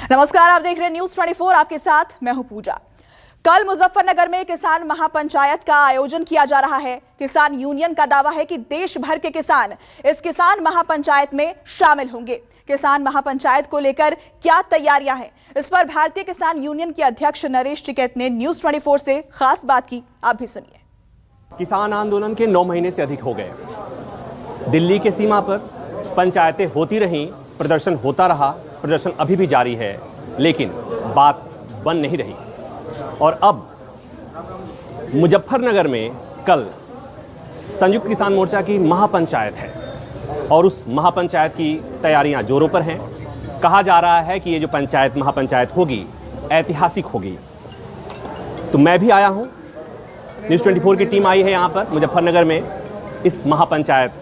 नमस्कार, आप देख रहे हैं न्यूज 24। आपके साथ मैं हूं पूजा। कल मुजफ्फरनगर में किसान महापंचायत का आयोजन किया जा रहा है। किसान यूनियन का दावा है कि देश भर के किसान इस किसान महापंचायत में शामिल होंगे। किसान महापंचायत को लेकर क्या तैयारियां हैं, इस पर भारतीय किसान यूनियन के अध्यक्ष नरेश टिकैत ने न्यूज 24 से खास बात की। आप भी सुनिए। किसान आंदोलन के 9 महीने से अधिक हो गए। दिल्ली के सीमा पर पंचायतें होती रहीं, प्रदर्शन होता रहा, प्रदर्शन अभी भी जारी है, लेकिन बात बन नहीं रही। और अब मुजफ्फरनगर में कल संयुक्त किसान मोर्चा की महापंचायत है और उस महापंचायत की तैयारियां जोरों पर हैं। कहा जा रहा है कि ये जो पंचायत महापंचायत होगी ऐतिहासिक होगी। तो मैं भी आया हूं, न्यूज़ 24 की टीम आई है यहां पर मुजफ्फरनगर में इस महापंचायत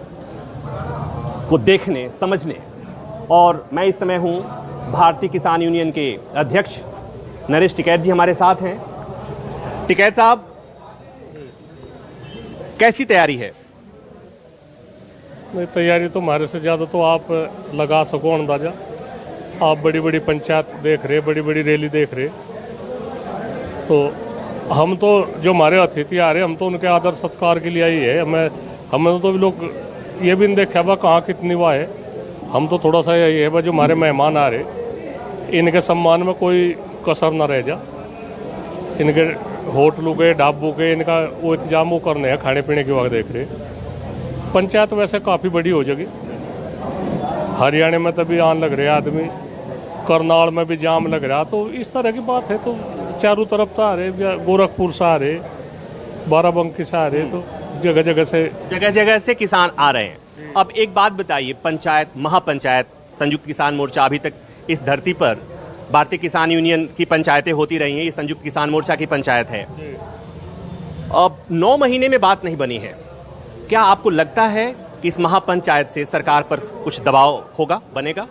को देखने, समझने। और मैं इस समय हूं भारतीय किसान यूनियन के अध्यक्ष नरेश टिकैत जी हमारे साथ हैं। टिकैत साहब, कैसी तैयारी है? नहीं, तैयारी तो हमारे से ज़्यादा तो आप लगा सको अंदाजा। आप बड़ी बड़ी पंचायत देख रहे, बड़ी बड़ी रैली देख रहे, तो हम तो जो हमारे अतिथि आ रहे, हम तो उनके आदर सत्कार के लिए आई है। हमें तो भी लोग ये भी नहीं देखा बा कहाँ कितनी वाह है। हम तो थोड़ा सा यही है बा जो हमारे मेहमान आ रहे, इनके सम्मान में कोई कसर ना रह जा। इनके होटलों के, ढाबों के, इनका वो इंतजाम वो करने हैं, खाने पीने की वक्त देख रहे। पंचायत वैसे काफ़ी बड़ी हो जाएगी। हरियाणा में तभी आन लग रहे आदमी, करनाल में भी जाम लग रहा। तो इस तरह की बात है। तो चारों तरफ तो आ रहे, गोरखपुर से आ रहे, बाराबंकी से आ रहे, तो जगह जगह से किसान आ रहे हैं। अब एक बात बताइए, पंचायत महापंचायत संयुक्त किसान मोर्चा अभी तक इस धरती पर भारतीय किसान यूनियन की पंचायतें होती रही हैं, ये संयुक्त किसान मोर्चा की पंचायत है। अब 9 महीने में बात नहीं बनी है। क्या आपको लगता है कि इस महापंचायत से सरकार पर कुछ दबाव होगा, बनेगा?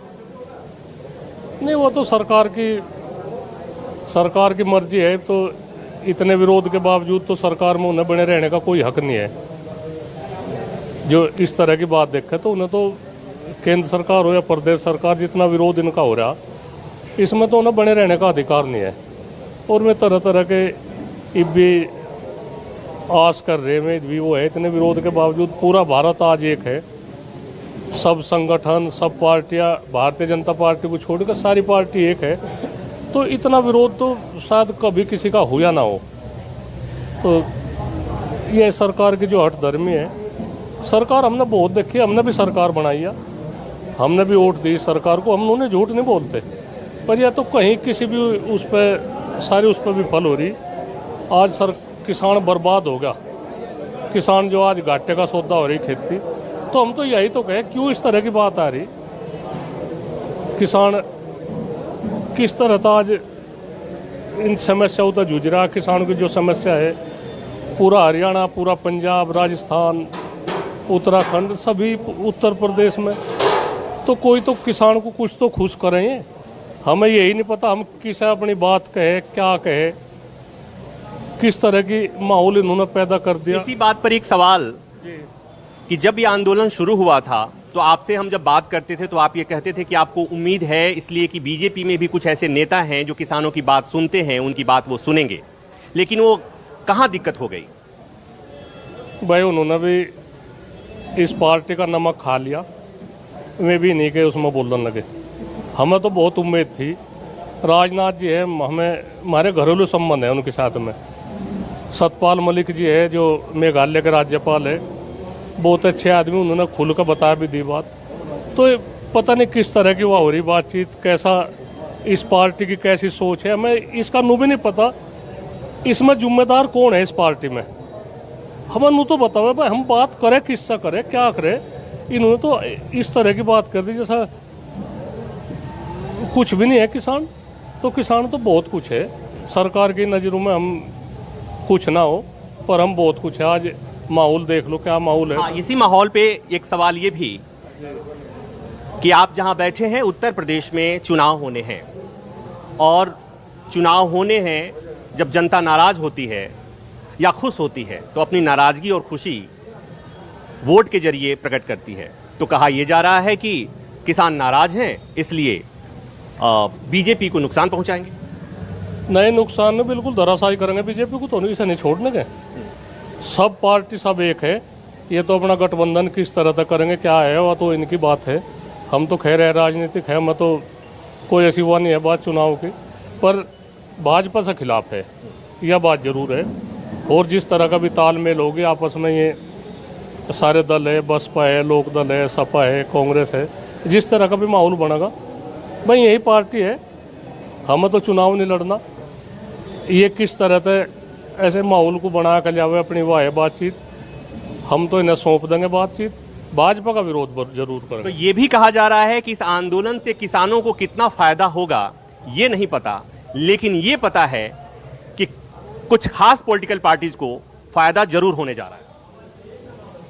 नहीं, वो तो सरकार की मर्जी है। तो इतने विरोध के बावजूद तो सरकार में उन्हें बने रहने का कोई हक नहीं है। जो इस तरह की बात देखे तो उन्हें तो केंद्र सरकार हो या प्रदेश सरकार, जितना विरोध इनका हो रहा, इसमें तो उन्हें बने रहने का अधिकार नहीं है। और मैं तरह तरह के भी आस कर रहे में भी वो है। इतने विरोध के बावजूद पूरा भारत आज एक है। सब संगठन, सब पार्टियां, भारतीय जनता पार्टी को छोड़कर सारी पार्टी एक है। तो इतना विरोध तो शायद कभी किसी का हुआ ना हो। तो ये सरकार की जो हठधर्मी है, सरकार हमने बहुत देखी, हमने भी सरकार बनाई है, हमने भी वोट दी सरकार को, हम उन्हें झूठ नहीं बोलते। पर यह तो कहीं किसी भी उस पर विफल हो रही। आज किसान बर्बाद हो गया, किसान जो आज घाटे का सौदा हो रही खेती। तो हम तो यही तो कहें, क्यों इस तरह की बात आ रही? किसान किस तरह था आज इन समस्याओं तक जूझ रहा। किसान की जो समस्या है, पूरा हरियाणा, पूरा पंजाब, राजस्थान, उत्तराखंड, सभी उत्तर प्रदेश में तो कोई तो किसान को कुछ तो खुश करें। हमें यही नहीं पता हम किसे अपनी बात कहे, क्या कहे, किस तरह की माहौल इन्होंने पैदा कर दिया। इसी बात पर एक सवाल कि जब ये आंदोलन शुरू हुआ था तो आपसे हम जब बात करते थे तो आप ये कहते थे कि आपको उम्मीद है इसलिए कि बीजेपी में भी कुछ ऐसे नेता हैं जो किसानों की बात सुनते हैं, उनकी बात वो सुनेंगे। लेकिन वो कहाँ दिक्कत हो गई? भाई, उन्होंने भी इस पार्टी का नमक खा लिया। वे भी नहीं के उसमें बोलने लगे। हमें तो बहुत उम्मीद थी। राजनाथ जी है, हमारे घरेलू संबंध है उनके साथ में। सतपाल मलिक जी है जो मेघालय के राज्यपाल है, बहुत अच्छे आदमी, उन्होंने खुल कर बताया भी दी बात। तो पता नहीं किस तरह की वह हो रही बातचीत, कैसा इस पार्टी की कैसी सोच है, हमें इसका नू भी नहीं पता। इसमें जिम्मेदार कौन है इस पार्टी में, हमें नू तो बताओ भाई, हम बात करें किससे करें, क्या करें। इन्होंने तो इस तरह की बात कर दी जैसा कुछ भी नहीं है किसान। तो किसान तो बहुत कुछ है। सरकार की नज़रों में हम कुछ ना हो, पर हम बहुत कुछ है। आज माहौल देख लो, क्या माहौल है। हाँ, इसी माहौल पे एक सवाल ये भी कि आप जहां बैठे हैं उत्तर प्रदेश में चुनाव होने हैं, और चुनाव होने हैं जब जनता नाराज होती है या खुश होती है तो अपनी नाराजगी और खुशी वोट के जरिए प्रकट करती है। तो कहा यह जा रहा है कि किसान नाराज हैं, इसलिए बीजेपी को नुकसान पहुंचाएंगे? नए नुकसान में बिल्कुल धराशायी करेंगे बीजेपी को, तो नहीं, इसे नहीं छोड़ने के। सब पार्टी सब एक है, ये तो अपना गठबंधन किस तरह तक करेंगे क्या है वह तो इनकी बात है। हम तो खैर है राजनीतिक है, मैं तो कोई ऐसी हुआ नहीं है बात चुनाव की, पर भाजपा से खिलाफ है यह बात जरूर है। और जिस तरह का भी तालमेल होगी आपस में, ये सारे दल है, बसपा है, लोकदल है, सपा है, कांग्रेस है, जिस तरह का भी माहौल बनेगा, भाई यही पार्टी है, हमें तो चुनाव नहीं लड़ना। ये किस तरह से ऐसे माहौल को बना कर जावे अपनी वाह बातचीत, हम तो इन्हें सौंप देंगे बातचीत, भाजपा का विरोध जरूर करेंगे। तो ये भी कहा जा रहा है कि इस आंदोलन से किसानों को कितना फायदा होगा ये नहीं पता, लेकिन ये पता है कि कुछ खास पॉलिटिकल पार्टीज को फायदा जरूर होने जा रहा है।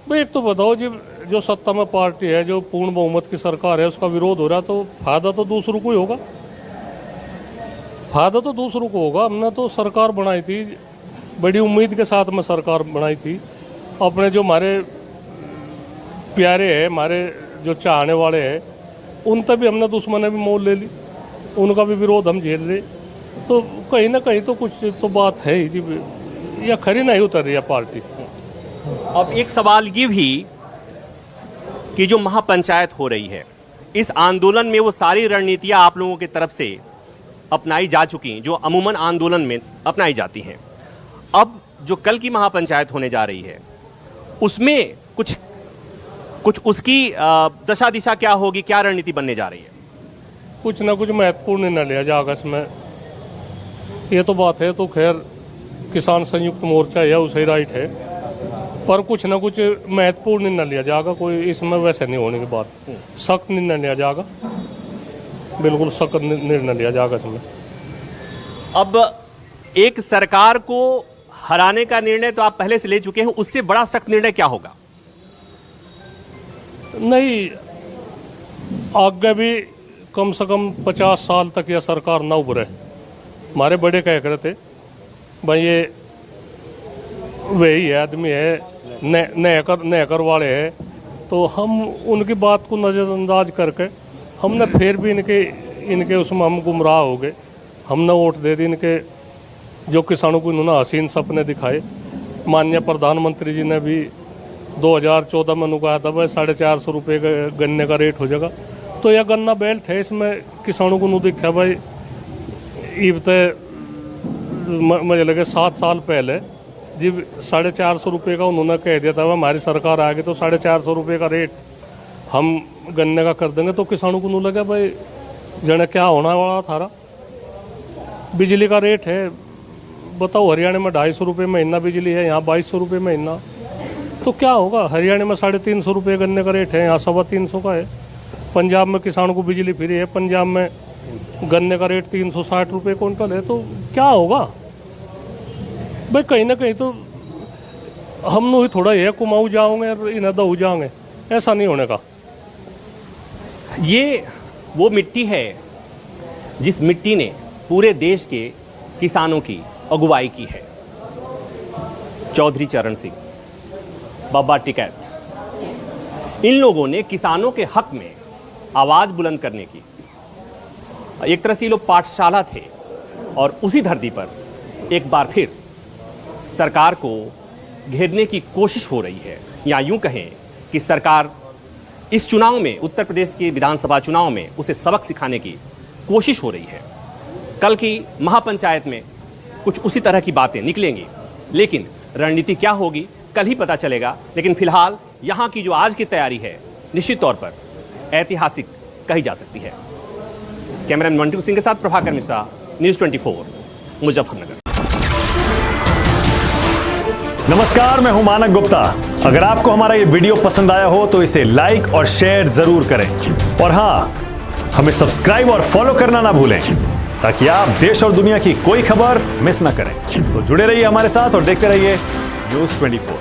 भाई एक तो बताओ जी, जो सत्ता में पार्टी है, जो पूर्ण बहुमत की सरकार है, उसका विरोध हो रहा, तो फायदा तो दूसरों को ही होगा, फायदा तो दूसरों को होगा। हमने तो सरकार बनाई थी, बड़ी उम्मीद के साथ में सरकार बनाई थी। अपने जो हमारे प्यारे हैं, हमारे जो चाहने वाले हैं, उन तक भी हमने दुश्मने भी मोल ले ली, उनका भी विरोध हम झेल रहे। तो कहीं ना कहीं तो कुछ तो बात है ही जी, या खरी नहीं उतर रही है पार्टी। अब एक सवाल ये भी कि जो महापंचायत हो रही है, इस आंदोलन में वो सारी रणनीतियां आप लोगों की तरफ से अपनाई जा चुकी जो अमूमन आंदोलन में अपनाई जाती हैं। अब जो कल की महापंचायत होने जा रही है उसमें कुछ उसकी दशा दिशा क्या होगी, क्या रणनीति बनने जा रही है? कुछ ना कुछ महत्वपूर्ण निर्णय लिया जाएगा इसमें, ये तो बात है। तो खैर किसान संयुक्त मोर्चा है, उसे राइट है, पर कुछ ना कुछ महत्वपूर्ण निर्णय लिया जाएगा। कोई इसमें वैसे नहीं होने की बात, सख्त निर्णय लिया जाएगा, बिल्कुल सख्त निर्णय लिया जाएगा इसमें। अब एक सरकार को हराने का निर्णय तो आप पहले से ले चुके हैं, उससे बड़ा सख्त निर्णय क्या होगा? नहीं, आगे भी कम से कम 50 साल तक यह सरकार ना उभरे। हमारे बड़े कह रहे थे भाई ये वही है आदमी है, नहकर वाले हैं, तो हम उनकी बात को नज़रअंदाज करके हमने फिर भी इनके उसमें हम गुमराह हो गए। हमने वोट दे दी इनके, जो किसानों को इन्होंने हसीन सपने दिखाए। माननीय प्रधानमंत्री जी ने भी 2014 में कहा था भाई 450 रुपये गन्ने का रेट हो जाएगा। तो यह गन्ना बेल्ट है, इसमें किसानों को दिखा भाई इबते मुझे लगे 7 साल पहले जब 450 रुपये का उन्होंने कह दिया था हमारी सरकार आ गई तो 450 रुपये का रेट हम गन्ने का कर देंगे। तो किसानों को लगा भाई जने क्या होना वाला थारा। बिजली का रेट है, बताओ हरियाणा में 250 रुपये महीना बिजली है, यहाँ 2200 रुपये महीना, तो क्या होगा? हरियाणा में 350 रुपये गन्ने का रेट है, यहाँ 325 का है। पंजाब में किसानों को बिजली फ्री है, पंजाब में गन्ने का रेट 360 रुपये क्विंटल है, तो क्या होगा भाई? कहीं ना कहीं तो हम लोग थोड़ा ये कुमाऊ जाओगे और इन्हें दऊ जाओगे, ऐसा नहीं होने का। ये वो मिट्टी है जिस मिट्टी ने पूरे देश के किसानों की अगुवाई की है। चौधरी चरण सिंह, बाबा टिकैत, इन लोगों ने किसानों के हक में आवाज बुलंद करने की, एक तरह से लोग पाठशाला थे, और उसी धरती पर एक बार फिर सरकार को घेरने की कोशिश हो रही है, या यूं कहें कि सरकार इस चुनाव में, उत्तर प्रदेश के विधानसभा चुनाव में उसे सबक सिखाने की कोशिश हो रही है। कल की महापंचायत में कुछ उसी तरह की बातें निकलेंगी, लेकिन रणनीति क्या होगी कल ही पता चलेगा। लेकिन फिलहाल यहाँ की जो आज की तैयारी है निश्चित तौर पर ऐतिहासिक कही जा सकती है। कैमरामैन मंटू सिंह के साथ प्रभाकर मिश्रा, न्यूज़ 24, मुजफ्फरनगर। नमस्कार, मैं हूं मानक गुप्ता। अगर आपको हमारा ये वीडियो पसंद आया हो तो इसे लाइक और शेयर जरूर करें, और हां, हमें सब्सक्राइब और फॉलो करना ना भूलें ताकि आप देश और दुनिया की कोई खबर मिस ना करें। तो जुड़े रहिए हमारे साथ और देखते रहिए न्यूज़ 24।